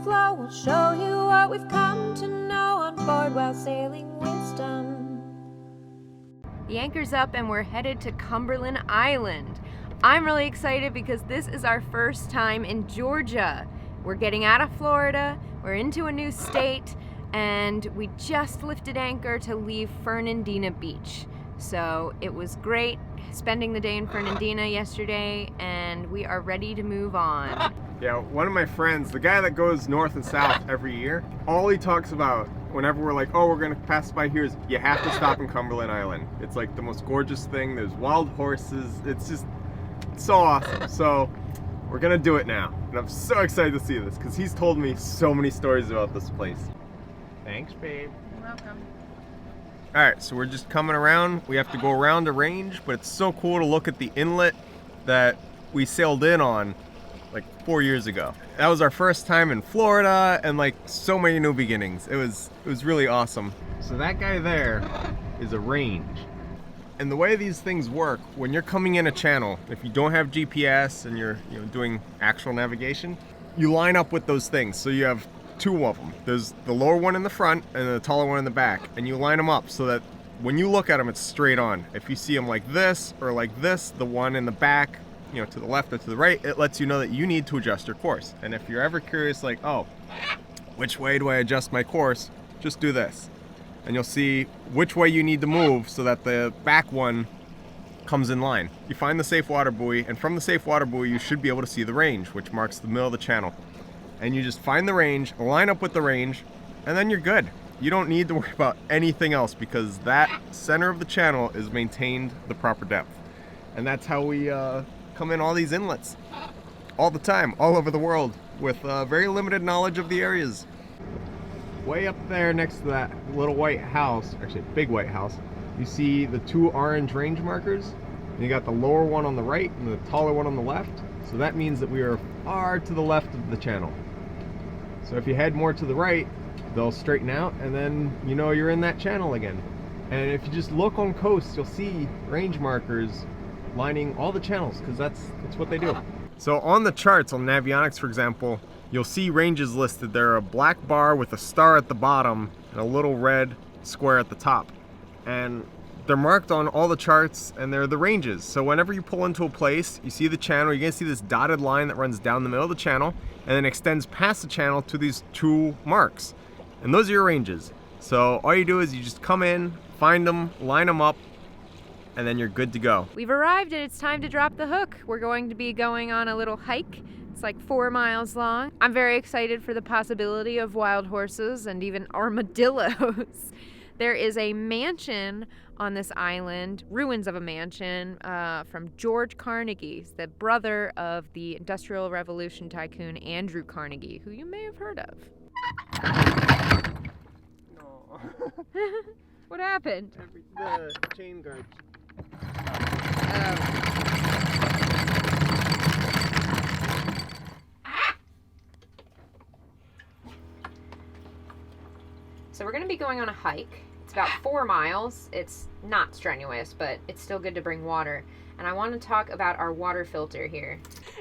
flow. We'll show you what we've come to know on board while sailing wisdom. The anchor's up and we're headed to Cumberland Island. I'm really excited because this is our first time in Georgia. We're getting out of Florida, we're into a new state, and we just lifted anchor to leave Fernandina Beach. So it was great spending the day in Fernandina yesterday, and we are ready to move on. Yeah, one of my friends, the guy that goes north and south every year, all he talks about whenever we're like, oh, we're gonna pass by here is you have to stop in Cumberland Island. It's like the most gorgeous thing. There's wild horses. It's just so awesome. So we're gonna do it now. And I'm so excited to see this because he's told me so many stories about this place. Thanks, babe. You're welcome. All right, so we're just coming around. We have to go around the range, but it's so cool to look at the inlet that we sailed in on like 4 years ago. That was our first time in Florida, and like so many new beginnings. It was really awesome. So that guy there is a range. And the way these things work, when you're coming in a channel, if you don't have GPS and you're doing actual navigation, you line up with those things. So you have two of them. There's the lower one in the front and the taller one in the back, and you line them up so that when you look at them, it's straight on. If you see them like this or like this, the one in the back, to the left or to the right, it lets you know that you need to adjust your course. And if you're ever curious, like, oh, which way do I adjust my course? Just do this. And you'll see which way you need to move so that the back one comes in line. You find the safe water buoy, and from the safe water buoy, you should be able to see the range, which marks the middle of the channel. And you just find the range, line up with the range, and then you're good. You don't need to worry about anything else because that center of the channel is maintained the proper depth. And that's how we come in all these inlets all the time, all over the world, with very limited knowledge of the areas. Way up there next to that little white house, actually big white house, you see the two orange range markers, and you got the lower one on the right and the taller one on the left. So that means that we are far to the left of the channel. So if you head more to the right, they'll straighten out, and then you're in that channel again. And if you just look on coast, you'll see range markers lining all the channels, because that's what they do. So on the charts on Navionics, for example, you'll see ranges listed. They're a black bar with a star at the bottom and a little red square at the top. And they're marked on all the charts, and they're the ranges. So whenever you pull into a place, you see the channel, you're gonna see this dotted line that runs down the middle of the channel and then extends past the channel to these two marks. And those are your ranges. So all you do is you just come in, find them, line them up, and then you're good to go. We've arrived and it's time to drop the hook. We're going to be going on a little hike. It's like 4 miles long. I'm very excited for the possibility of wild horses and even armadillos. There is a mansion on this island, ruins of a mansion from George Carnegie, the brother of the Industrial Revolution tycoon Andrew Carnegie, who you may have heard of. No. What happened? The chain guard. So we're going to be going on a hike. It's about 4 miles. It's not strenuous, but it's still good to bring water. And I want to talk about our water filter here.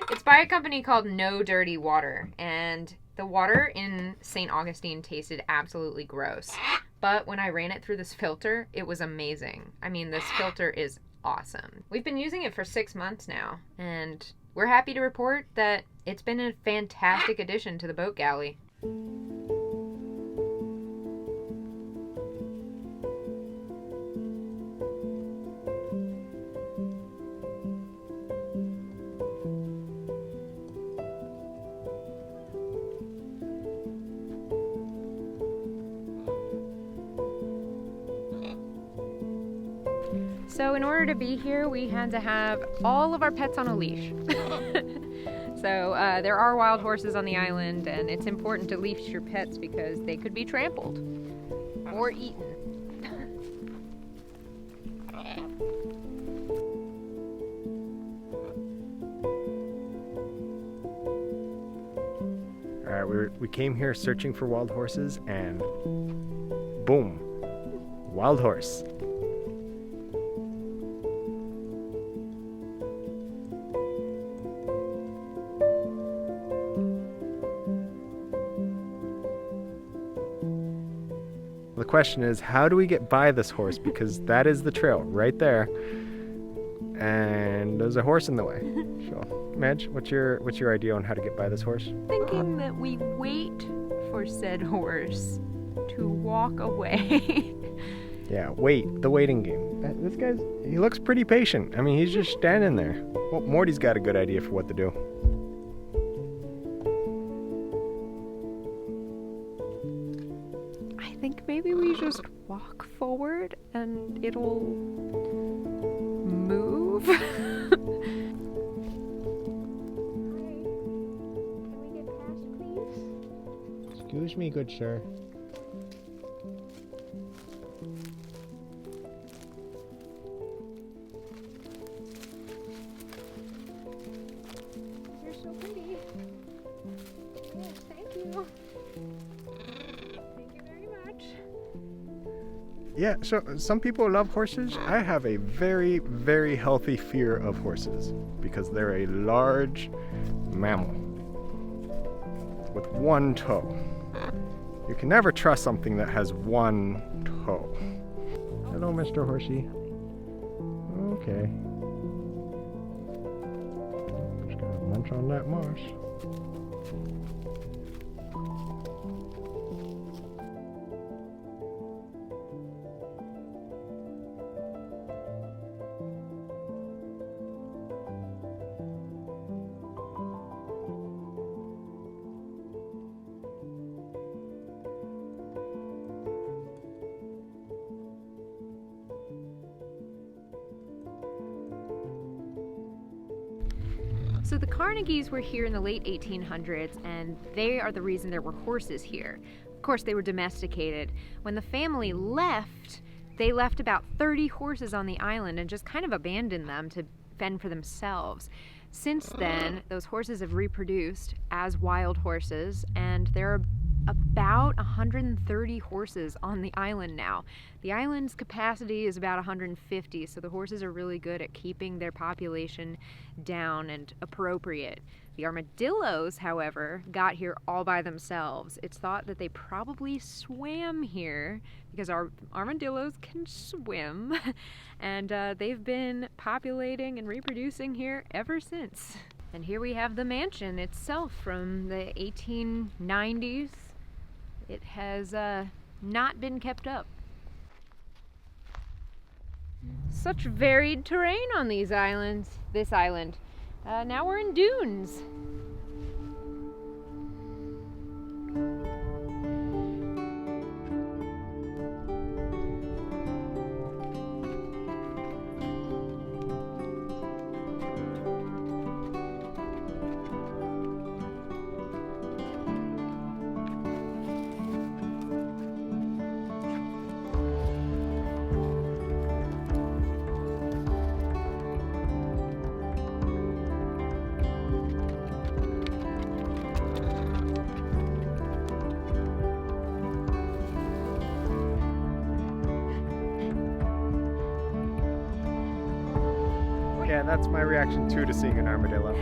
It's by a company called No Dirty Water, and the water in St. Augustine tasted absolutely gross. But when I ran it through this filter, it was amazing. I mean, this filter is awesome. We've been using it for 6 months now, and we're happy to report that it's been a fantastic addition to the boat galley. So in order to be here, we had to have all of our pets on a leash. So there are wild horses on the island, and it's important to leash your pets because they could be trampled or eaten. All right, we came here searching for wild horses, and boom, wild horse. question is, how do we get by this horse? Because that is the trail right there. And there's a horse in the way. So, Madge, what's your idea on how to get by this horse? Thinking that we wait for said horse to walk away. Yeah, wait, the waiting game. This guy's, he looks pretty patient. I mean, he's just standing there. Well, Morty's got a good idea for what to do. I think maybe we just walk forward and it'll move. Can we get past, please? Excuse me, good sir. You're so pretty. Yes, thank you. Thank you very much. Yeah, so some people love horses. I have a very, very healthy fear of horses because they're a large mammal with one toe. You can never trust something that has one toe. Hello, Mr. Horsey. Okay. Just gotta munch on that moss. So the Carnegies were here in the late 1800s, and they are the reason there were horses here. Of course, they were domesticated. When the family left, they left about 30 horses on the island and just kind of abandoned them to fend for themselves. Since then, those horses have reproduced as wild horses, and there are about 130 horses on the island now. The island's capacity is about 150, so the horses are really good at keeping their population down and appropriate. The armadillos, however, got here all by themselves. It's thought that they probably swam here because our armadillos can swim, and they've been populating and reproducing here ever since. And here we have the mansion itself from the 1890s. It has not been kept up. Such varied terrain on these islands, this island. Now we're in dunes. Yeah, that's my reaction too to seeing an armadillo.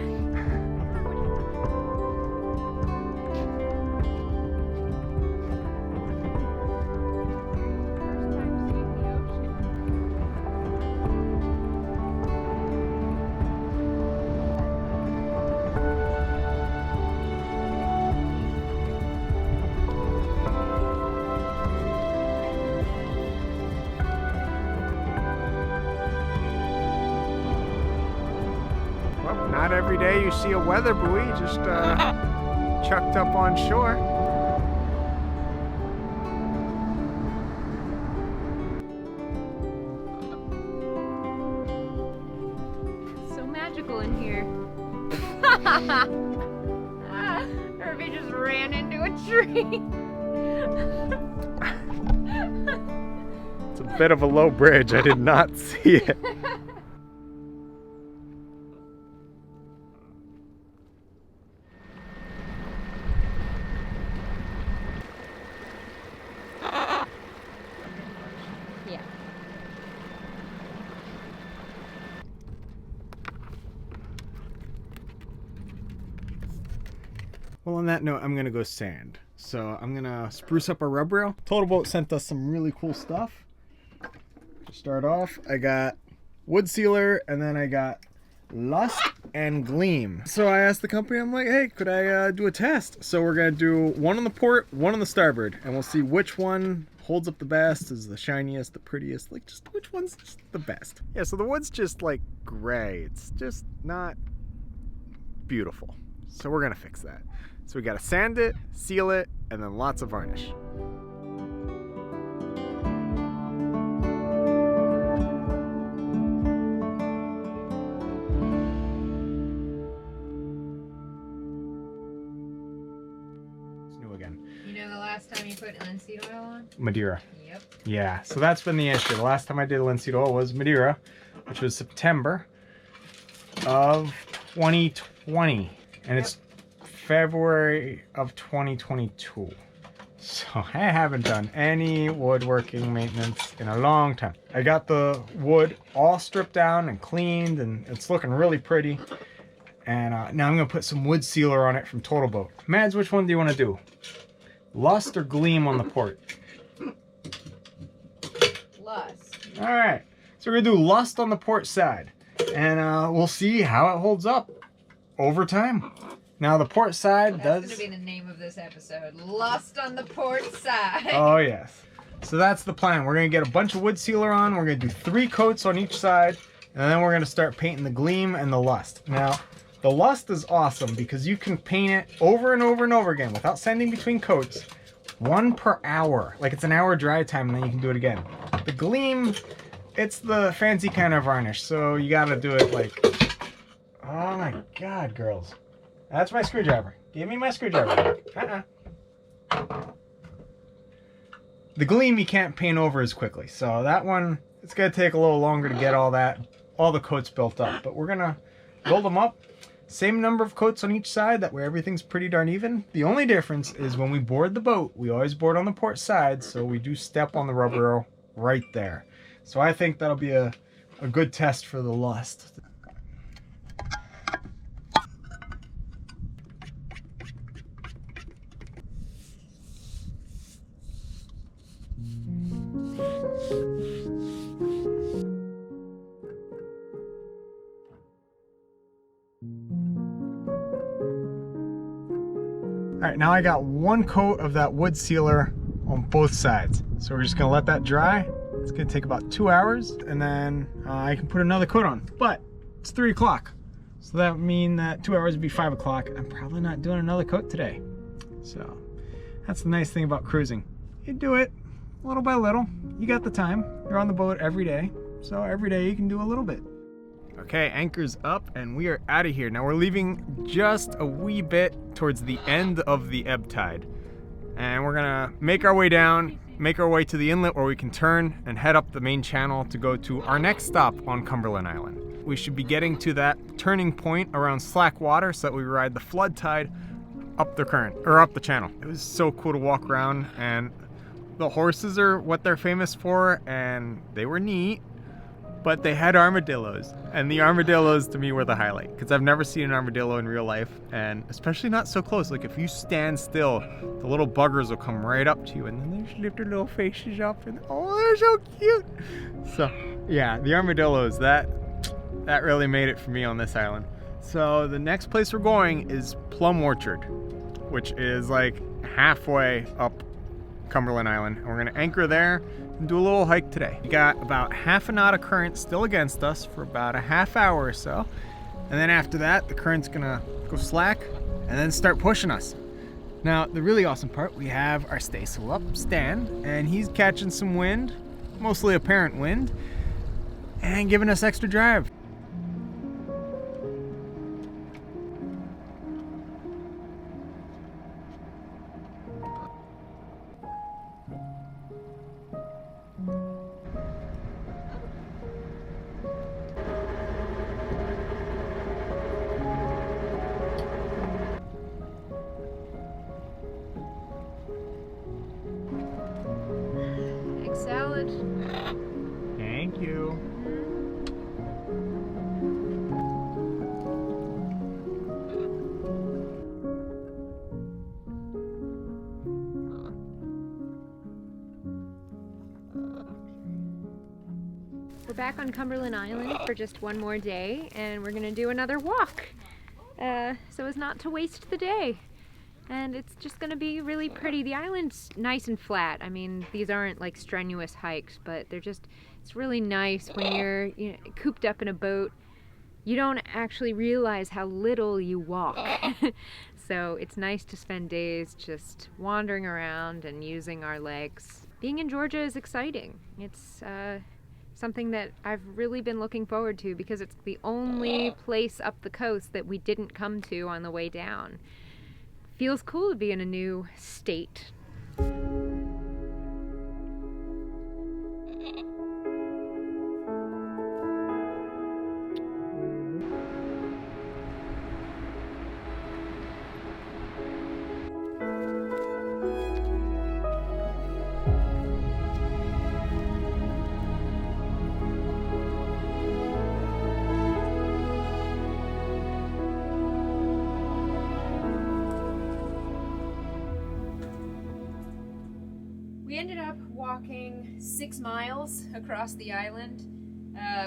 Well, not every day you see a weather buoy just chucked up on shore. So magical in here. Irby just ran into a tree. It's a bit of a low bridge. I did not see it. Yeah. Well, on that note, I'm gonna go sand. So I'm gonna spruce up our rub rail. Total Boat sent us some really cool stuff. To start off, I got wood sealer, and then I got Lust and Gleam. So I asked the company, I'm like, hey, could I do a test? So we're gonna do one on the port, one on the starboard, and we'll see which one holds up the best, is the shiniest, the prettiest, like just which one's just the best. Yeah, so the wood's just like gray. It's just not beautiful. So we're gonna fix that. So we gotta sand it, seal it, and then lots of varnish. Last time you put linseed oil on? Madeira. Yep. Yeah, so that's been the issue. The last time I did linseed oil was Madeira, which was September of 2020. And it's February of 2022. So I haven't done any woodworking maintenance in a long time. I got the wood all stripped down and cleaned, and it's looking really pretty. And now I'm going to put some wood sealer on it from Total Boat. Mads, which one do you want to do? Lust or Gleam on the port? Lust. All right, so we're gonna do Lust on the port side, and we'll see how it holds up over time. Now the port side That's gonna be the name of this episode. Lust on the port side. Oh yes. So that's the plan. We're gonna get a bunch of wood sealer on. We're gonna do 3 coats on each side, and then we're gonna start painting the Gleam and the Lust. Now, the Lust is awesome because you can paint it over and over and over again without sanding between coats. 1 per hour. Like it's an hour dry time, and then you can do it again. The Gleam, it's the fancy kind of varnish, so you gotta do it like... Oh my god, girls. That's my screwdriver. Give me my screwdriver. The Gleam you can't paint over as quickly, so that one, it's gonna take a little longer to get all the coats built up. But we're gonna build them up. Same number of coats on each side, that way everything's pretty darn even. The only difference is when we board the boat, we always board on the port side, so we do step on the rub rail right there. So I think that'll be a good test for the Lust. All right, now I got 1 coat of that wood sealer on both sides. So we're just gonna let that dry. It's gonna take about 2 hours, and then I can put another coat on. But it's 3 o'clock. So that would mean that 2 hours would be 5 o'clock. I'm probably not doing another coat today. So that's the nice thing about cruising. You do it little by little. You got the time. You're on the boat every day. So every day you can do a little bit. Okay, anchor's up and we are out of here. Now we're leaving just a wee bit towards the end of the ebb tide. And we're gonna make our way down, make our way to the inlet where we can turn and head up the main channel to go to our next stop on Cumberland Island. We should be getting to that turning point around slack water so that we ride the flood tide up the current, or up the channel. It was so cool to walk around, and the horses are what they're famous for, and they were neat. But they had armadillos, and the armadillos to me were the highlight, because I've never seen an armadillo in real life, and especially not so close. Like if you stand still, the little buggers will come right up to you, and then they just lift their little faces up, and oh, they're so cute. So yeah, the armadillos, that really made it for me on this island. So the next place we're going is Plum Orchard, which is like halfway up Cumberland Island, and we're gonna anchor there and do a little hike today. We got about half a knot of current still against us for about a half hour or so, and then after that the current's gonna go slack and then start pushing us. Now the really awesome part, we have our staysail up, Stan, and he's catching some wind, mostly apparent wind, and giving us extra drive. Salad. Thank you. back on Cumberland Island for just one more day, and we're gonna do another walk so as not to waste the day. And it's just gonna be really pretty. The island's nice and flat. I mean, these aren't like strenuous hikes, but they're just, it's really nice when you're cooped up in a boat. You don't actually realize how little you walk. So it's nice to spend days just wandering around and using our legs. Being in Georgia is exciting. It's something that I've really been looking forward to because it's the only place up the coast that we didn't come to on the way down. Feels cool to be in a new state. We ended up walking 6 miles across the island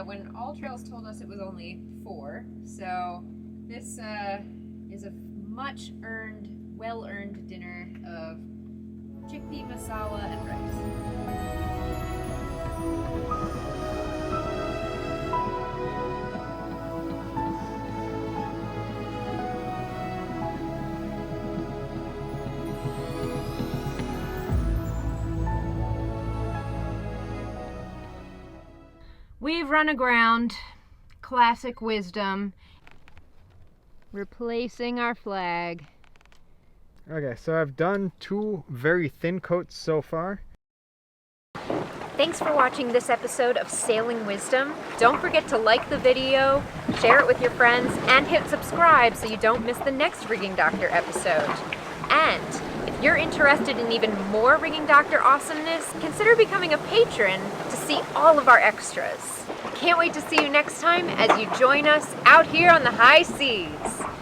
when All Trails told us it was only 4. So this is a much earned, well-earned dinner of chickpea masala and rice. We've run aground. Classic wisdom. Replacing our flag. Okay, so I've done 2 very thin coats so far. Thanks for watching this episode of Sailing Wisdom. Don't forget to like the video, share it with your friends, and hit subscribe so you don't miss the next Rigging Doctor episode. And if you're interested in even more Rigging Doctor awesomeness, consider becoming a patron to see all of our extras. Can't wait to see you next time as you join us out here on the high seas.